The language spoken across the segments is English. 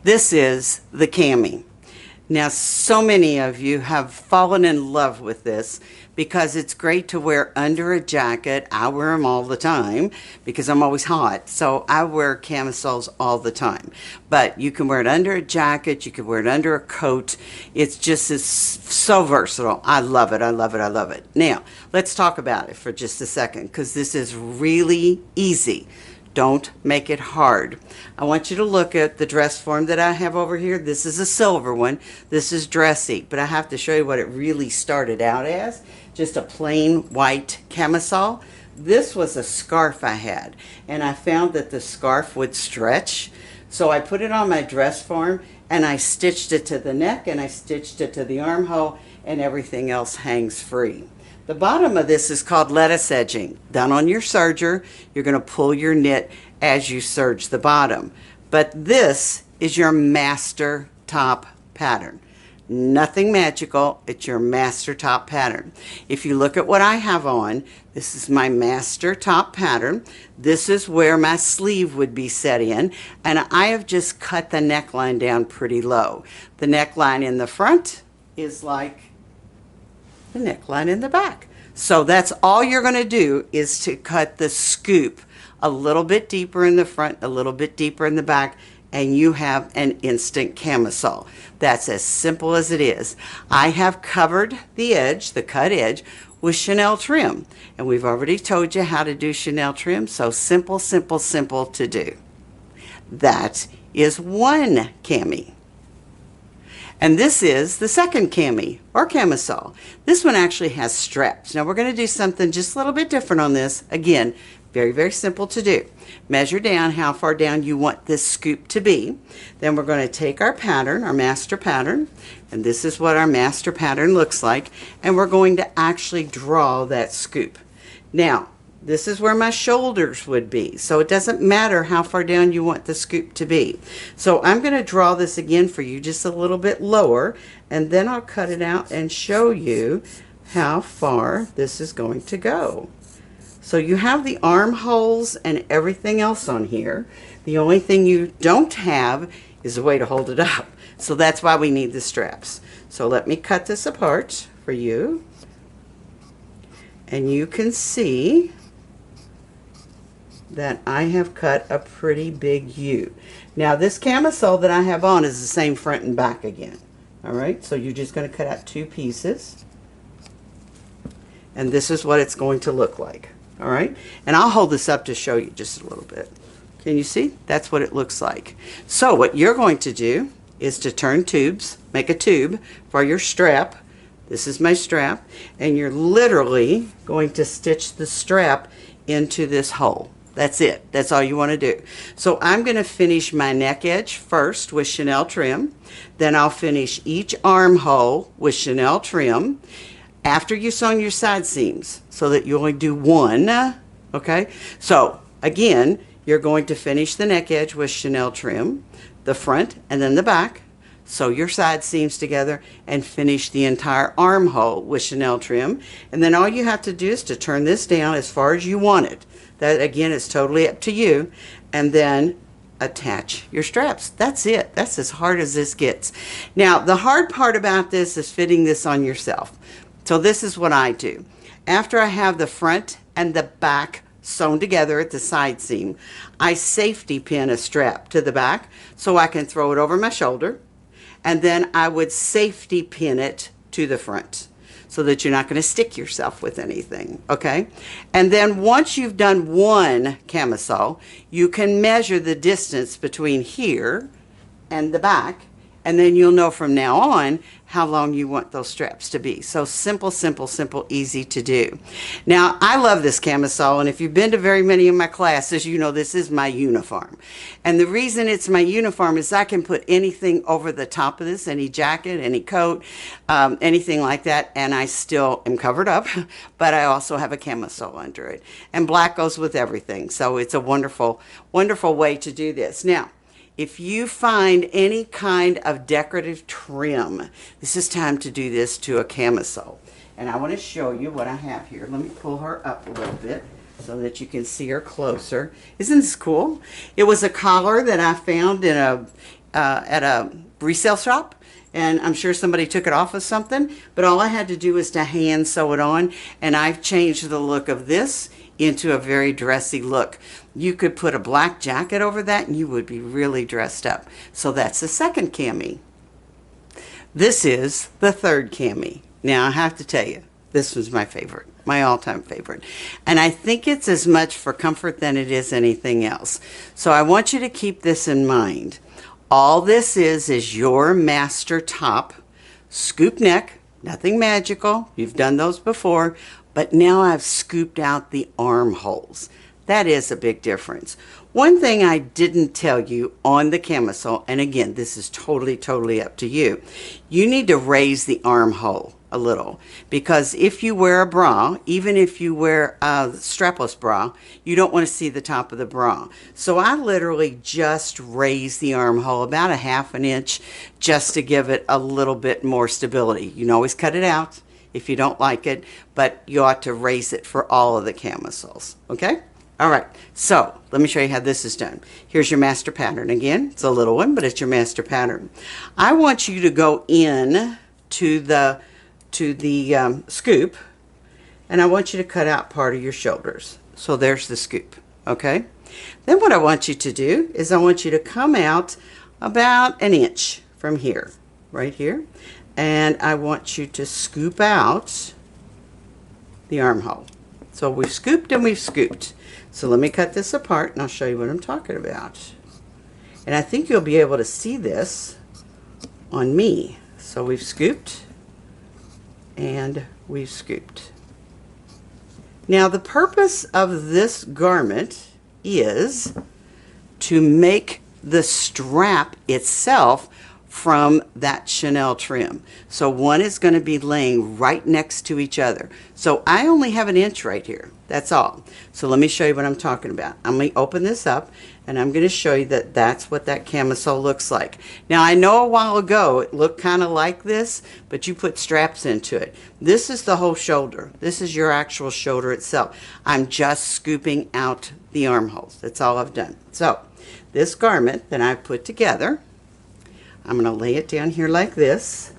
This is the Cami. Now, so many of you have fallen in love with this because it's great to wear under a jacket. I wear them all the time because I'm always hot. So I wear camisoles all the time. But you can wear it under a jacket. You can wear it under a coat. It's so versatile. I love it. I love it. I love it. Now, let's talk about it for just a second because this is really easy. Don't make it hard. I want you to look at the dress form that I have over here. This is a silver one. This is dressy, but I have to show you what it really started out as. Just a plain white camisole. This was a scarf I had, and I found that the scarf would stretch. So I put it on my dress form, and I stitched it to the neck, and I stitched it to the armhole, and everything else hangs free. The bottom of this is called lettuce edging. Done on your serger, you're going to pull your knit as you serge the bottom. But this is your master top pattern. Nothing magical, it's your master top pattern. If you look at what I have on, this is my master top pattern. This is where my sleeve would be set in, and I have just cut the neckline down pretty low. The neckline in the front is like the neckline in the back. So that's all you're going to do is to cut the scoop a little bit deeper in the front, a little bit deeper in the back, and you have an instant camisole. That's as simple as it is. I have covered the edge, the cut edge, with Chanel trim. And we've already told you how to do Chanel trim, so simple, simple, simple to do. That is one cami. And this is the second cami, or camisole. This one actually has straps. Now we're going to do something just a little bit different on this. Again, very, very simple to do. Measure down how far down you want this scoop to be. Then we're going to take our pattern, our master pattern, and this is what our master pattern looks like, and we're going to actually draw that scoop. Now, this is where my shoulders would be, so it doesn't matter how far down you want the scoop to be. So I'm going to draw this again for you just a little bit lower, and then I'll cut it out and show you how far this is going to go. So you have the armholes and everything else on here. The only thing you don't have is a way to hold it up. So that's why we need the straps. So let me cut this apart for you. And you can see that I have cut a pretty big U. Now this camisole that I have on is the same front and back again. Alright, so you're just going to cut out two pieces. And this is what it's going to look like. Alright, and I'll hold this up to show you just a little bit. Can you see? That's what it looks like. So what you're going to do is to turn tubes, make a tube for your strap. This is my strap, and you're literally going to stitch the strap into this hole. That's it. That's all you want to do. So I'm going to finish my neck edge first with Chanel trim. Then I'll finish each armhole with Chanel trim after you've sewn your side seams, so that you only do one. Okay? So again, you're going to finish the neck edge with Chanel trim, the front and then the back. Sew your side seams together and finish the entire armhole with Chanel trim. And then all you have to do is to turn this down as far as you want it. That again is totally up to you. And then attach your straps. That's it. That's as hard as this gets. Now the hard part about this is fitting this on yourself. So this is what I do. After I have the front and the back sewn together at the side seam, I safety pin a strap to the back so I can throw it over my shoulder. And then I would safety pin it to the front so that you're not going to stick yourself with anything, okay? And then once you've done one camisole, you can measure the distance between here and the back, and then you'll know from now on how long you want those straps to be. So simple, simple, simple, easy to do. Now, I love this camisole, and if you've been to very many of my classes, you know this is my uniform. And the reason it's my uniform is I can put anything over the top of this, any jacket, any coat, anything like that, and I still am covered up, but I also have a camisole under it. And black goes with everything, so it's a wonderful, wonderful way to do this. Now, if you find any kind of decorative trim, this is time to do this to a camisole. And I want to show you what I have here. Let me pull her up a little bit so that you can see her closer. Isn't this cool? It was a collar that I found in at a resale shop, and I'm sure somebody took it off of something, but all I had to do was to hand sew it on, and I've changed the look of this into a very dressy look. You could put a black jacket over that and you would be really dressed up. So that's the second cami. This is the third cami. Now I have to tell you, this was my favorite, my all-time favorite. And I think it's as much for comfort than it is anything else. So I want you to keep this in mind. All this is your master top, scoop neck, nothing magical. You've done those before, but now I've scooped out the armholes. That is a big difference. One thing I didn't tell you on the camisole, and again, this is totally up to you. You need to raise the armhole a little, because if you wear a bra, even if you wear a strapless bra, you don't want to see the top of the bra. So I literally just raise the armhole about a ½ an inch just to give it a little bit more stability. You can always cut it out if you don't like it, but you ought to raise it for all of the camisoles, okay? All right, so let me show you how this is done. Here's your master pattern. Again, it's a little one, but it's your master pattern. I want you to go in to the scoop, and I want you to cut out part of your shoulders. So there's the scoop, okay? Then what I want you to do is I want you to come out about an inch from here, right here, and I want you to scoop out the armhole. So we've scooped and we've scooped. So let me cut this apart and I'll show you what I'm talking about. And I think you'll be able to see this on me. So we've scooped and we've scooped. Now the purpose of this garment is to make the strap itself from that Chanel trim. So one is going to be laying right next to each other. So I only have an inch right here. That's all. So let me show you what I'm talking about. I'm going to open this up and I'm going to show you that that's what that camisole looks like. Now I know a while ago it looked kind of like this, but you put straps into it. This is the whole shoulder. This is your actual shoulder itself. I'm just scooping out the armholes. That's all I've done. So this garment that I've put together, I'm going to lay it down here like this.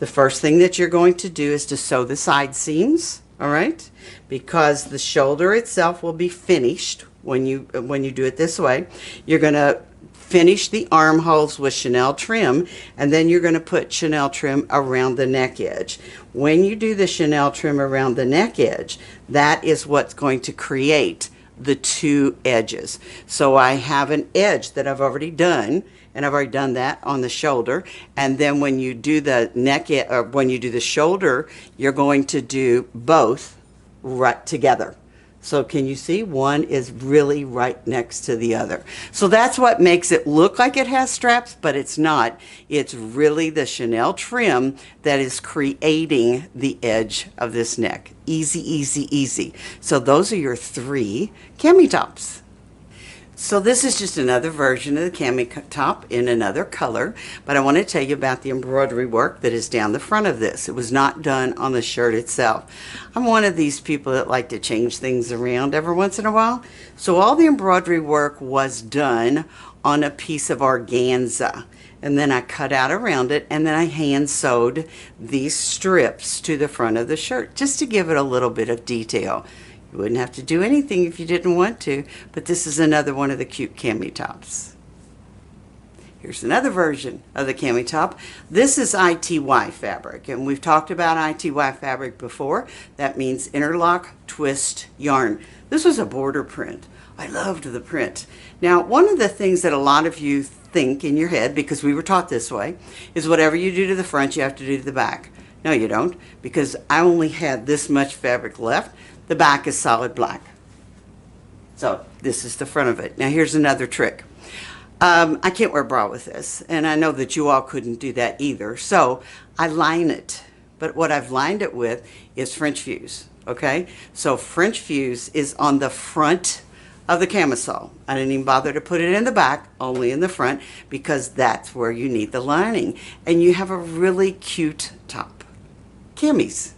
The first thing that you're going to do is to sew the side seams, all right? Because the shoulder itself will be finished when you do it this way. You're going to finish the armholes with Chanel trim, and then you're going to put Chanel trim around the neck edge. When you do the Chanel trim around the neck edge, that is what's going to create the two edges. So I have an edge that I've already done, and I've already done that on the shoulder. And then when you do the neck, or when you do the shoulder, you're going to do both right together. So can you see? One is really right next to the other. So that's what makes it look like it has straps, but it's not. It's really the Chanel trim that is creating the edge of this neck. Easy, easy, easy. So those are your 3 cami tops. So this is just another version of the cami top in another color, but I want to tell you about the embroidery work that is down the front of this. It was not done on the shirt itself. I'm one of these people that like to change things around every once in a while. So all the embroidery work was done on a piece of organza, and then I cut out around it, and then I hand sewed these strips to the front of the shirt just to give it a little bit of detail. You wouldn't have to do anything if you didn't want to, but this is another one of the cute cami tops. Here's another version of the cami top. This is ITY fabric, and we've talked about ITY fabric before. That means interlock, twist, yarn. This was a border print. I loved the print. Now, one of the things that a lot of you think in your head, because we were taught this way, is whatever you do to the front, you have to do to the back. No, you don't, because I only had this much fabric left. The back is solid black. So this is the front of it. Now here's another trick. I can't wear a bra with this, and I know that you all couldn't do that either. So I line it, but what I've lined it with is French fuse, okay? So French fuse is on the front of the camisole. I didn't even bother to put it in the back, only in the front, because that's where you need the lining. And you have a really cute top. Camis.